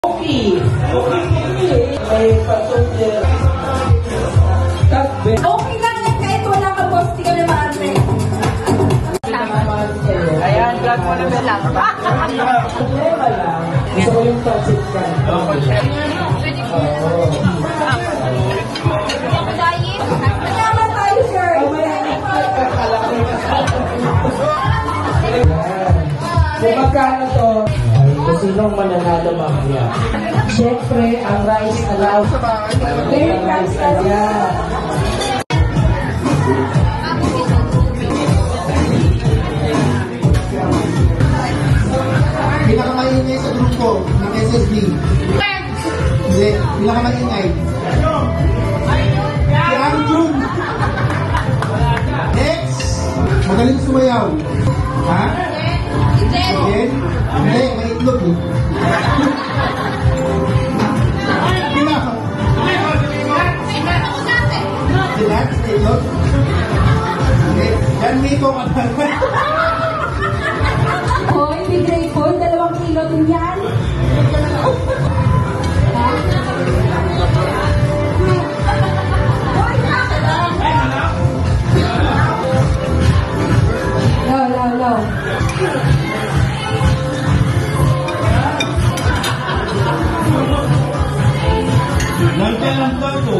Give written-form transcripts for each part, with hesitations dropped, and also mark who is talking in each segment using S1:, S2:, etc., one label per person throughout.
S1: Okay. May patunye.
S2: Okay lang yan kahit wala ka boss, di ka na maarte.
S1: Ayan, vlog mo na lang. Problema lang. Gusto ko yung pancit ka.
S2: Salamat tayo, sir.
S1: Kung magkano to? Kung sinong mananalo mamaya. Siyempre, ang rice allows.
S2: Very nice.
S3: Pinakamaingay sa grupo ng SSB. Hindi, pinakamaingay. Si Arjun. Next. Magaling sumayaw. Ha? Again? Hindi, may itlog eh. Si Max, may itlog? Hindi. Yan, Miko ka naman.
S2: Hoy, be grateful. 2 kilo din yan. Low.
S3: Nandiyan lang to.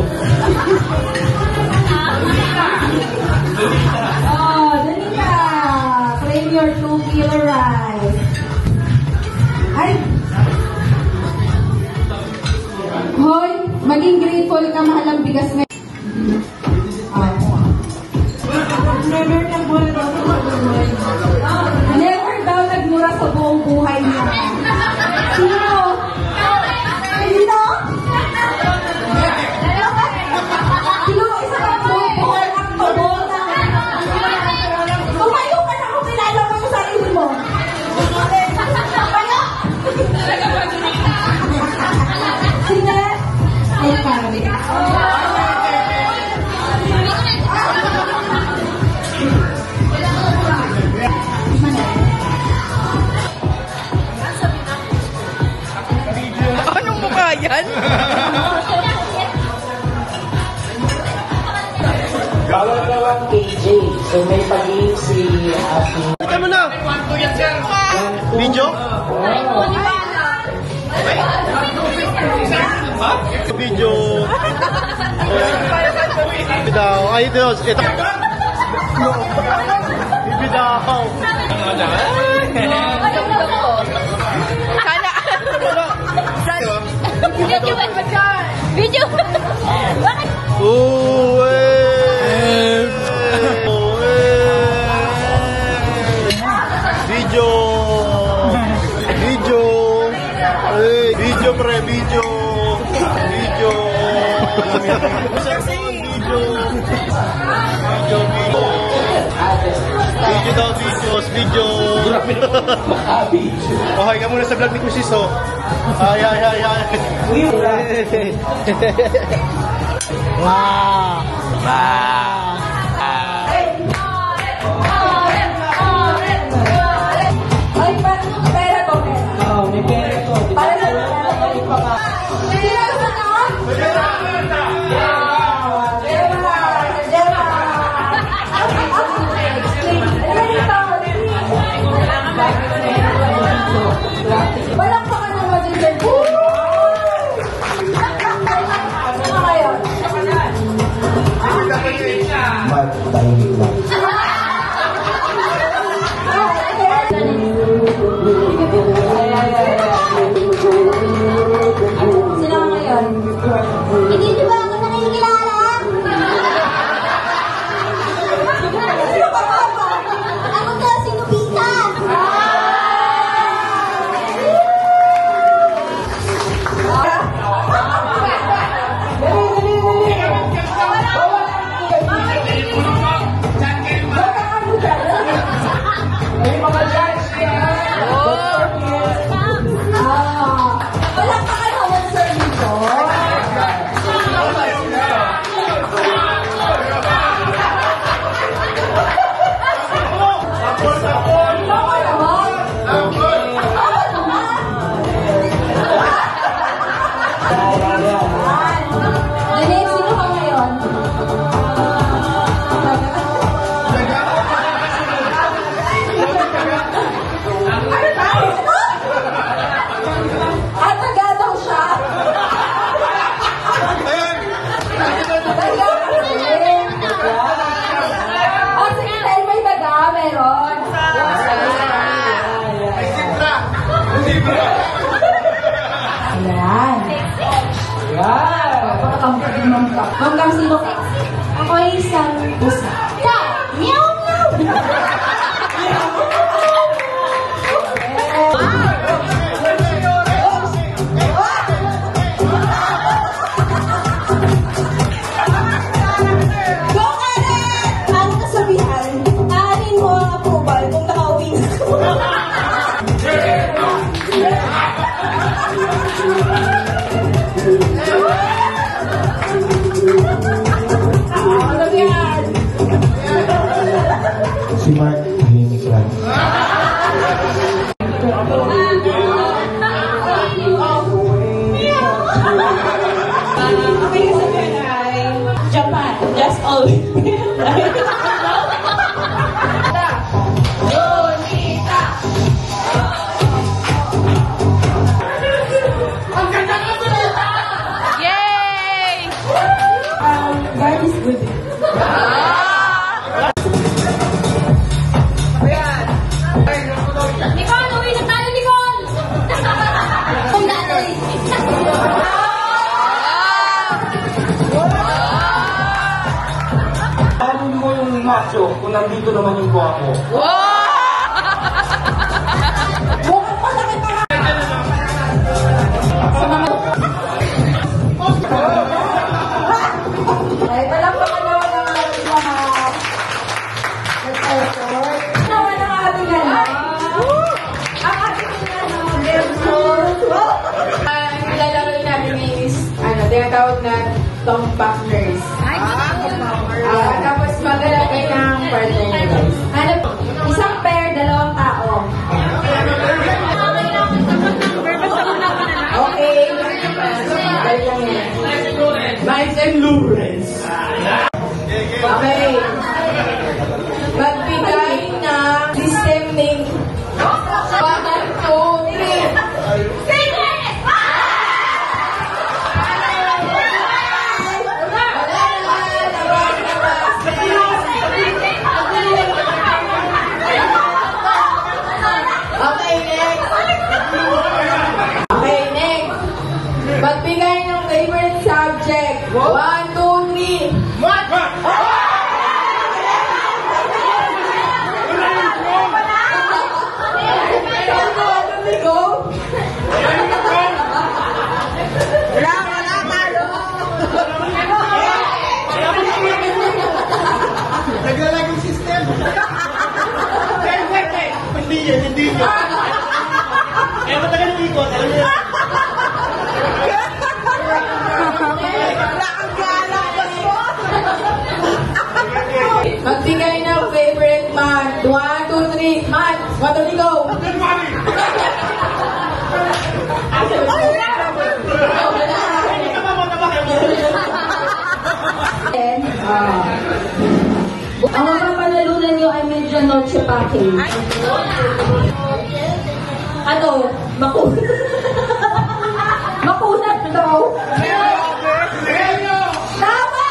S2: Oh, dali ka. Claim your 2 kilo rice. Ay! Hoy, maging grateful ka, mahal ang bigas ngayon. Never daw nagmura sa buong buhay niya. Sino? Sino? Sino? Isa ka buhol ang tubol na. Tumayo ka na kung kilala mo yung sarili mo. Tumayo! Sino? Ay, pari.
S4: Anong mukha yan?
S1: Dalawang kg. So may pag-iing si Ate.
S4: Ito mo na! Video? Video. Bibidaw. Ay, ito. Bibidaw.
S2: Video! Bakit?
S4: Video. Video pre, video. Video. Video daw, videos, video. Okay ka muna sa vlog ni Kusiso. Ay. Wow.
S2: Ay, pera to, pera.
S1: Oo, may pera to.
S2: Para sa Sino sa taon? Walang pa ka ng modern. Ano ngayon?
S3: Matahimik lang.
S2: Sino ngayon? Hindi di ba ako Hanggang sino ka? Ako ay isang pusa. Ka! Meow meow! Go, Karen! Ang kasabihan, aanin mo ang approval kung nakauwi na ko. Ano yan?
S1: Si Mark, tahimik lang.
S2: Okay, kasabihan ay Japan, just always. God is good. Nicole, uwi na tayo, Nicole! Kung dati.
S1: Ano mo yung macho kung nandito naman yung guwapo?
S2: Mukhang masakit pa nga. Sa mga... Ay, palakpakan naman ang ating lahat. Nag-effort. Naman ang ating lahat. Ang ating lahat.
S5: Ang nilalaro namin is, tinatawag na Tompak Nurse. Tapos maglalagay ng partner nila.
S2: Isang pair, dalawang tao.
S5: Okay. Dali lang yan. Miles and Lawrence. Okay. Magbigay ng system name. 1, 2, 3. Okay, next. Okay, next. Magbigay ng favorite subject. 1, 2, 3. Go.
S3: Naglalagay system.
S4: Hindi yan, hindi yan. Eh, matagal yung ikot. Alam niyo yan.
S5: Magbigay ng favorite month. 1, 2, 3. Month. 1, 2, 3, go.
S2: Ang mga panalunan nyo ay Medianoche package. Ano? Makunat. Makunat daw. Tama!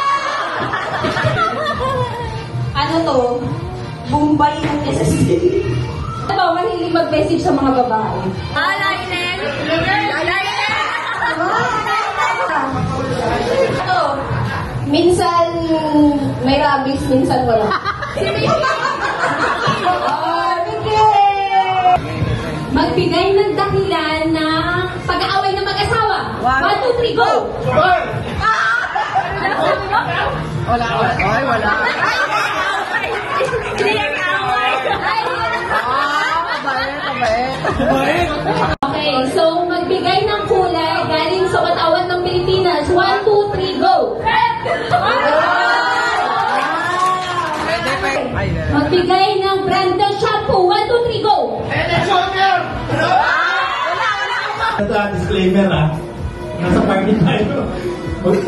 S2: Ano to? Bombay ng SSD. Ito, mahilig mag-message sa mga babae. Ito, minsan may rabies, minsan wala. Magbigay ng dahilan ng pag-aaway ng mag-asawa. 1, 2, 3, go!
S3: Wala. Ay, wala.
S2: Okay, so magbigay ng kulay galing sa katawan ng Pilipinas. 1, 2, 3, go! Magbigay ng brand ng shampoo. 1, 2, 3, go!
S3: Ito ang disclaimer Nasa party tayo.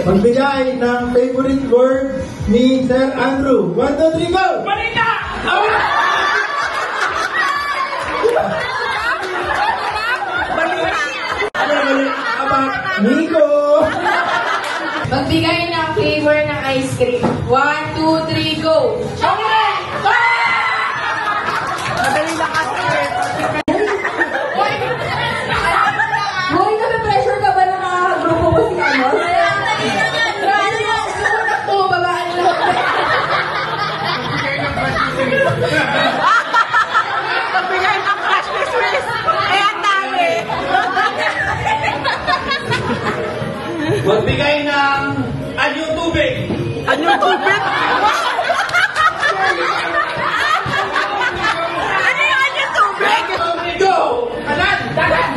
S3: Magbigay ng favorite word ni Sir Andrew. 1, 2, 3, go! Balita! Nico!
S5: Magbigay ng flavor ng ice cream. 1, 2, 3, go.
S2: Hoy, nape-pressure ka ba na grupo mo si Carlos?
S4: Magbigay ng anyong tubig.
S6: Anyong tubig? Ano yung anyong tubig?
S4: Go! Kanan! Kanan!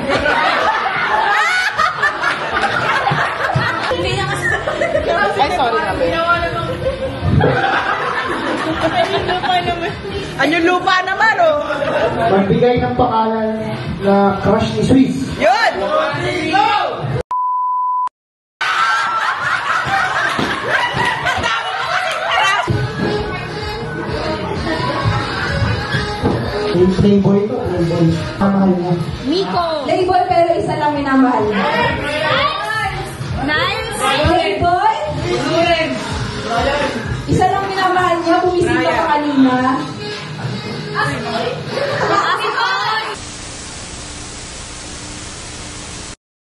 S6: Ay, sorry na. Anyong lupa naman, oh.
S3: Magbigay ng pangalan na crush ni Swiss.
S6: Yun!
S4: Go!
S3: Playboy ito, playboy. Kamahal niya.
S2: Playboy pero isa lang minamahal niya.
S6: Nice!
S2: Playboy